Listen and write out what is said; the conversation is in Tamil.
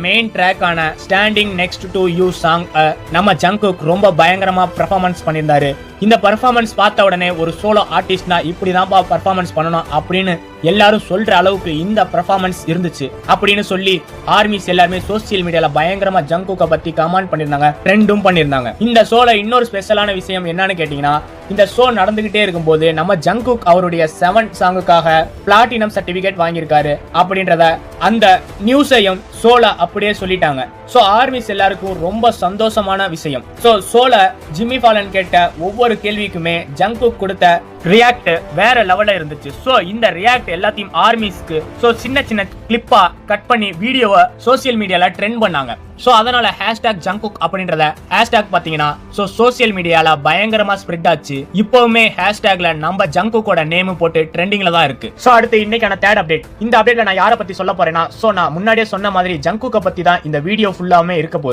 மெயின் ட்ராக் ஆன standing next to you song நம்ம ஜங்குக் ரொம்ப பயங்கரமா பெர்ஃபார்மன்ஸ் பண்ணியிருந்தாரு. இந்த பெர்ஃபார்மன்ஸ் பார்த்த உடனே ஒரு சோலோ ஆர்டிஸ்ட்னா இப்படிதான்ப்பா பெர்ஃபார்மன்ஸ் பண்ணணும் அப்படின்னு எல்லாரும் சொல்ற அளவுக்கு இந்த பெர்ஃபார்மன்ஸ் இருந்துச்சு அப்படின்னு சொல்லி ஆர்மிஸ் எல்லாருமே சோசியல் மீடியால பயங்கரமா ஜங்குக்க பத்தி கமெண்ட் பண்ணிருந்தாங்க, ட்ரெண்டும் பண்ணிருந்தாங்க. இந்த ஷோல இன்னொரு ஸ்பெஷலான விஷயம் என்னன்னு கேட்டீங்கன்னா, இந்த ஷோ நடந்துகிட்டே இருக்கும்போது நம்ம ஜங்குக் அவருடைய 7 சாங்குக்காக பிளாட்டினம் சர்டிபிகேட் வாங்கியிருக்காரு அப்படின்றத அந்த நியூஸையும் ஷோல அப்படியே சொல்லிட்டாங்க. சோ ஆர்மிஸ் எல்லாருக்கும் ரொம்ப சந்தோஷமான விஷயம். சோ ஷோல ஜிம்மி ஃபாலன் கேட்ட ஒவ்வொரு கேள்விக்குமே ஜங்குக் கொடுத்த ரியாக்ட் வேற லெவல்ல இருந்துச்சு. சோ இந்த ரியாக்ட் எல்லாத்தையும் ஆர்மிஸ்க்கு சோ சின்ன சின்ன கிளிப்பா கட் பண்ணி வீடியோவை சோசியல் மீடியால ட்ரெண்ட் பண்ணாங்க. சோ அதனால #ஜங்குக் அப்படின்றத ஹேஷ்டாக் பாத்தீங்கன்னா சோ சோசியல் மீடியால பயங்கரமா ஸ்ப்ரெட் ஆச்சு. இப்பவுமே ஹேஷ்டாக்ல நம்ம ஜங்குக்கோட நேம் போட்டு ட்ரெண்டிங்ல தான் இருக்கு. சோ அடுத்து இன்னைக்கான தேர்ட் அப்டேட். இந்த அப்டேட்ல நான் யாரை பத்தி சொல்ல போறேன்னா, சோ நான் முன்னாடியே சொன்ன மாதிரி ஜங்குக்க பத்தி தான் இந்த வீடியோ ஃபுல்லாமே இருக்க போகுது.